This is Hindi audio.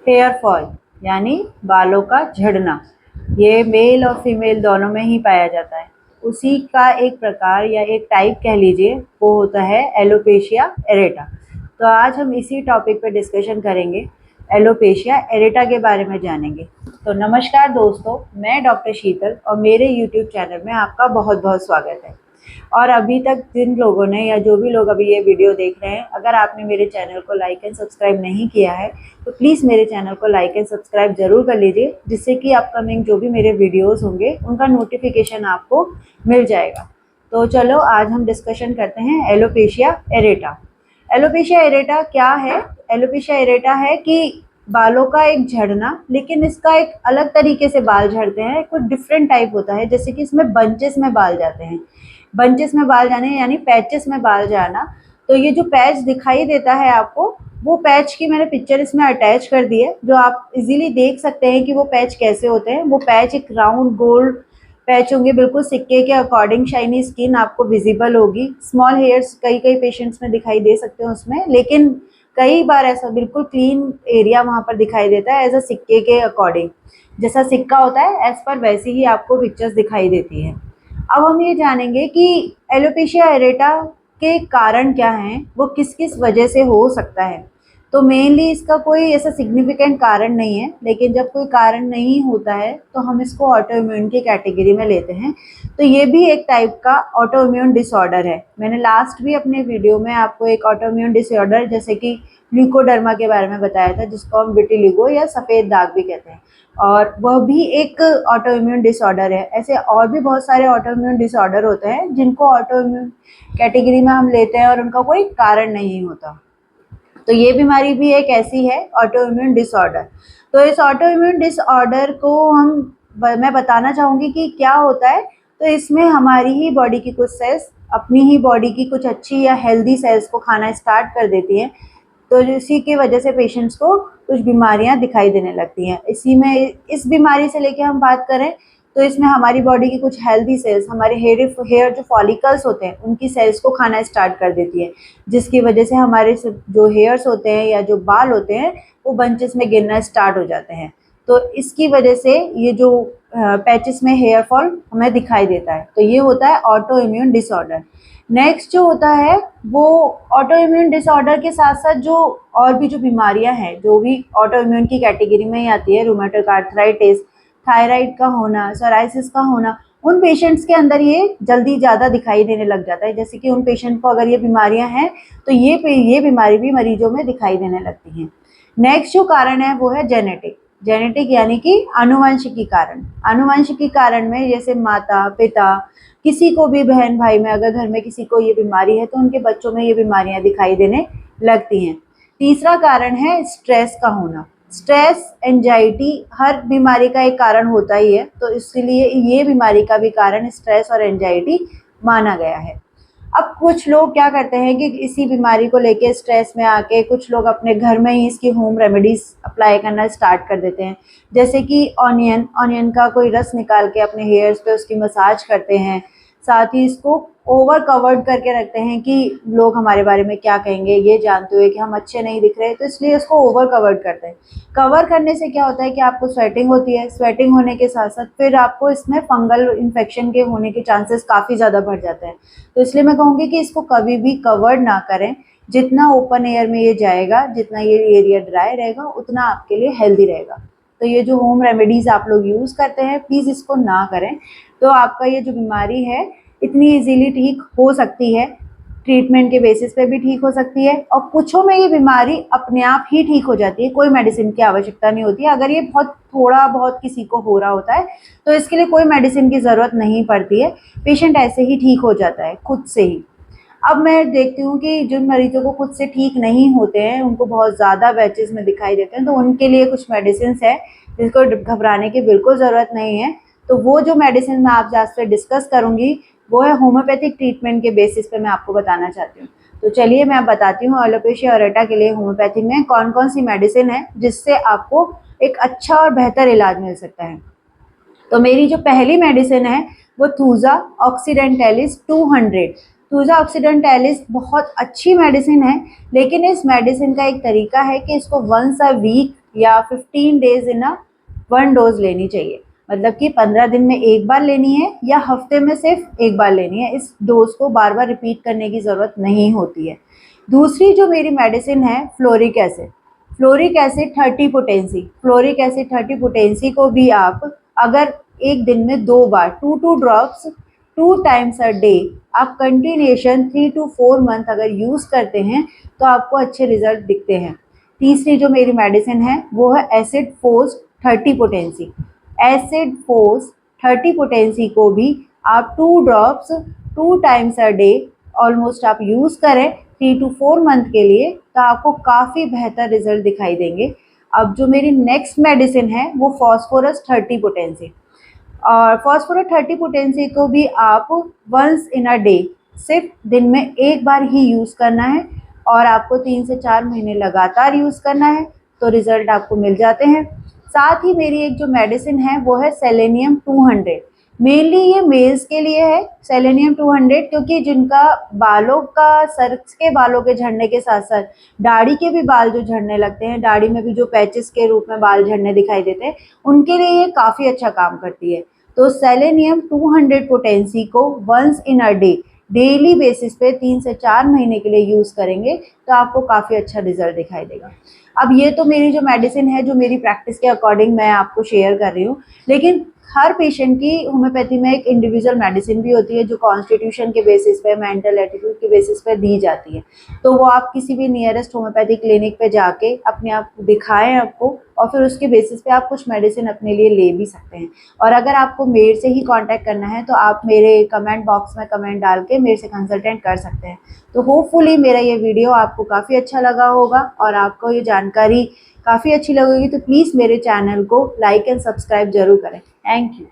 हेयर फॉल यानी बालों का झड़ना, ये मेल और फीमेल दोनों में ही पाया जाता है। उसी का एक प्रकार या एक टाइप कह लीजिए, वो होता है एलोपेशिया एरेटा। तो आज हम इसी टॉपिक पे डिस्कशन करेंगे, एलोपेशिया एरेटा के बारे में जानेंगे। तो नमस्कार दोस्तों, मैं डॉक्टर शीतल और मेरे यूट्यूब चैनल में आपका बहुत बहुत स्वागत है। और अभी तक जिन लोगों ने या जो भी लोग अभी ये वीडियो देख रहे हैं, अगर आपने मेरे चैनल को लाइक एंड सब्सक्राइब नहीं किया है तो प्लीज़ मेरे चैनल को लाइक एंड सब्सक्राइब ज़रूर कर लीजिए, जिससे कि अपकमिंग जो भी मेरे वीडियोस होंगे उनका नोटिफिकेशन आपको मिल जाएगा। तो चलो आज हम डिस्कशन करते हैं एलोपेशिया एरेटा। एलोपेशिया एरेटा क्या है? एलोपेशिया एरेटा है कि बालों का एक झड़ना, लेकिन इसका एक अलग तरीके से बाल झड़ते हैं, कुछ डिफरेंट टाइप होता है। जैसे कि इसमें बंचेस में बाल जाते हैं, बंचेस में बाल जाने यानी पैचेस में बाल जाना। तो ये जो पैच दिखाई देता है आपको, वो पैच की मैंने पिक्चर इसमें अटैच कर दी है, जो आप इजीली देख सकते हैं कि वो पैच कैसे होते हैं। वो पैच एक राउंड गोल्ड पैच होंगे, बिल्कुल सिक्के के अकॉर्डिंग। शाइनी स्किन आपको विजिबल होगी। स्मॉल हेयर्स कई कई पेशेंट्स में दिखाई दे सकते हैं उसमें, लेकिन कई बार ऐसा बिल्कुल क्लीन एरिया वहाँ पर दिखाई देता है एज अ सिक्के के अकॉर्डिंग। जैसा सिक्का होता है एज पर वैसी ही आपको पिक्चर्स दिखाई देती है। अब हम ये जानेंगे कि एलोपेशिया एरेटा के कारण क्या हैं, वो किस किस वजह से हो सकता है। तो मेनली इसका कोई ऐसा सिग्निफिकेंट कारण नहीं है, लेकिन जब कोई कारण नहीं होता है तो हम इसको ऑटो इम्यून की कैटेगरी में लेते हैं। तो ये भी एक टाइप का ऑटो इम्यून डिसऑर्डर है। मैंने लास्ट भी अपने वीडियो में आपको एक ऑटो इम्यून डिसऑर्डर जैसे कि ल्यूकोडर्मा के बारे में बताया था, जिसको हम विटिलिगो या सफ़ेद दाग भी कहते हैं, और वह भी एक ऑटो इम्यून डिसऑर्डर है। ऐसे और भी बहुत सारे ऑटो इम्यून डिसऑर्डर होते हैं जिनको ऑटो इम्यून कैटेगरी में हम लेते हैं और उनका कोई कारण नहीं होता। तो ये बीमारी भी एक ऐसी है, ऑटो इम्यून डिसऑर्डर। तो इस ऑटो इम्यून डिसऑर्डर को मैं बताना चाहूँगी कि क्या होता है। तो इसमें हमारी ही बॉडी की कुछ सेल्स अपनी ही बॉडी की कुछ अच्छी या हेल्दी सेल्स को खाना स्टार्ट कर देती हैं। तो इसी की वजह से पेशेंट्स को कुछ बीमारियां दिखाई देने लगती हैं। इसी में इस बीमारी से लेके हम बात करें तो इसमें हमारी बॉडी की कुछ हेल्दी सेल्स हमारे हेयर जो फॉलिकल्स होते हैं उनकी सेल्स को खाना स्टार्ट कर देती है, जिसकी वजह से हमारे जो हेयर्स होते हैं या जो बाल होते हैं वो बंचेस में गिरना स्टार्ट हो जाते हैं। तो इसकी वजह से ये जो पैचेस में हेयर फॉल हमें दिखाई देता है। तो ये होता है ऑटो इम्यून डिसऑर्डर। नेक्स्ट जो होता है वो ऑटो इम्यून डिसऑर्डर के साथ साथ जो और भी जो बीमारियां हैं, जो भी ऑटो इम्यून की कैटेगरी में ही आती है, रूमेटॉइड आर्थराइटिस, थायराइड का होना, सोराइसिस का होना, उन पेशेंट्स के अंदर ये जल्दी ज़्यादा दिखाई देने लग जाता है। जैसे कि उन पेशेंट को अगर ये बीमारियां हैं तो ये बीमारी भी मरीजों में दिखाई देने लगती हैं। नेक्स्ट जो कारण है वो है जेनेटिक। जेनेटिक यानी कि आनुवंशिकी कारण। आनुवंशिकी कारण में जैसे माता पिता, किसी को भी बहन भाई में अगर घर में किसी को ये बीमारी है तो उनके बच्चों में ये बीमारियां दिखाई देने लगती हैं। तीसरा कारण है स्ट्रेस का होना। स्ट्रेस, एंजाइटी हर बीमारी का एक कारण होता ही है, तो इसलिए ये बीमारी का भी कारण स्ट्रेस और एंजाइटी माना गया है। अब कुछ लोग क्या करते हैं कि इसी बीमारी को लेके स्ट्रेस में आके कुछ लोग अपने घर में ही इसकी होम रेमेडीज अप्लाई करना स्टार्ट कर देते हैं। जैसे कि ऑनियन का कोई रस निकाल के अपने हेयर्स पे उसकी मसाज करते हैं। साथ ही इसको ओवर कवर्ड करके रखते हैं कि लोग हमारे बारे में क्या कहेंगे, ये जानते हुए कि हम अच्छे नहीं दिख रहे, तो इसलिए इसको ओवर कवर्ड करते हैं। कवर करने से क्या होता है कि आपको स्वेटिंग होती है। स्वेटिंग होने के साथ साथ फिर आपको इसमें फंगल इन्फेक्शन के होने के चांसेस काफ़ी ज़्यादा बढ़ जाते हैं। तो इसलिए मैं कहूँगी कि इसको कभी भी कवर्ड ना करें। जितना ओपन एयर में ये जाएगा, जितना ये एरिया ड्राई रहेगा, उतना आपके लिए हेल्दी रहेगा। तो ये जो होम रेमेडीज़ आप लोग यूज़ करते हैं, प्लीज़ इसको ना करें। तो आपका ये जो बीमारी है इतनी इजीली ठीक हो सकती है, ट्रीटमेंट के बेसिस पे भी ठीक हो सकती है, और कुछों में ये बीमारी अपने आप ही ठीक हो जाती है, कोई मेडिसिन की आवश्यकता नहीं होती है। अगर ये बहुत थोड़ा बहुत किसी को हो रहा होता है तो इसके लिए कोई मेडिसिन की ज़रूरत नहीं पड़ती है, पेशेंट ऐसे ही ठीक हो जाता है खुद से ही। अब मैं देखती हूँ कि जिन मरीजों को खुद से ठीक नहीं होते हैं, उनको बहुत ज़्यादा बैचेस में दिखाई देते हैं, तो उनके लिए कुछ मेडिसिन है जिसको घबराने की बिल्कुल ज़रूरत नहीं है। तो वो जो मेडिसिन मैं आपसे आज से डिस्कस करूँगी वो है होम्योपैथिक ट्रीटमेंट के बेसिस पे मैं आपको बताना चाहती हूँ। तो चलिए मैं बताती हूँ एलोपेशिया एरेटा के लिए होम्योपैथी में कौन कौन सी मेडिसिन है जिससे आपको एक अच्छा और बेहतर इलाज मिल सकता है। तो मेरी जो पहली मेडिसिन है वो थूजा ऑक्सीडेंटैलिस 200। थूजा ऑक्सीडेंटैलिस बहुत अच्छी मेडिसिन है, लेकिन इस मेडिसिन का एक तरीका है कि इसको वंस अ वीक या 15 डेज इन अ 1 डोज लेनी चाहिए। मतलब कि 15 दिन में एक बार लेनी है या हफ्ते में सिर्फ एक बार लेनी है। इस डोज को बार बार रिपीट करने की ज़रूरत नहीं होती है। दूसरी जो मेरी मेडिसिन है fluoric acid. Fluoric acid 30 potency, fluoric acid 30 potency को भी आप अगर एक दिन में 2 बार 2 ड्रॉप्स 2 टाइम्स अ डे आप कंटिन्यूएशन 3 to 4 मंथ अगर यूज़ करते हैं तो आपको अच्छे रिजल्ट दिखते हैं। तीसरी जो मेरी मेडिसिन है वो है acid force 30 potency. Acid force 30 potency को भी आप 2 drops 2 times a day almost आप यूज़ करें 3 to 4 मंथ के लिए, तो आपको काफ़ी बेहतर रिजल्ट दिखाई देंगे। अब जो मेरी नेक्स्ट मेडिसिन है वो फॉस्फोरस 30 पोटेंसी, और फॉस्फोरस 30 पोटेंसी को भी आप वंस इन अ डे सिर्फ दिन में एक बार ही यूज़ करना है, और आपको 3 से 4 महीने लगातार यूज़ करना है तो रिज़ल्ट आपको मिल जाते हैं। साथ ही मेरी एक जो मेडिसिन है वो है सेलेनियम 200। मेनली ये मेल्स के लिए है सेलेनियम 200, क्योंकि जिनका बालों का सर के बालों के झड़ने के साथ साथ दाढ़ी के भी बाल जो झड़ने लगते हैं, दाढ़ी में भी जो पैचेस के रूप में बाल झड़ने दिखाई देते हैं, उनके लिए ये काफ़ी अच्छा काम करती है। तो सेलेनियम 200 पोटेंसी को once in a day daily basis पे 3 से 4 महीने के लिए यूज़ करेंगे तो आपको काफ़ी अच्छा रिजल्ट दिखाई देगा। अब ये तो मेरी जो मेडिसिन है जो मेरी प्रैक्टिस के अकॉर्डिंग मैं आपको शेयर कर रही हूँ, लेकिन हर पेशेंट की होम्योपैथी में एक इंडिविजुअल मेडिसिन भी होती है जो कॉन्स्टिट्यूशन के बेसिस पे, मेंटल एटीट्यूड के बेसिस पे दी जाती है। तो वो आप किसी भी नियरेस्ट होम्योपैथी क्लिनिक पे जाके अपने आप दिखाएं आपको, और फिर उसके बेसिस पे आप कुछ मेडिसिन अपने लिए ले भी सकते हैं। और अगर आपको मेरे से ही कांटेक्ट करना है तो आप मेरे कमेंट बॉक्स में कमेंट डाल के मेरे से कंसल्टेंट कर सकते हैं। तो होपफुली मेरा ये वीडियो आपको काफ़ी अच्छा लगा होगा और आपको ये जानकारी काफ़ी अच्छी लगेगी, तो प्लीज़ मेरे चैनल को लाइक एंड सब्सक्राइब ज़रूर करें। Thank you.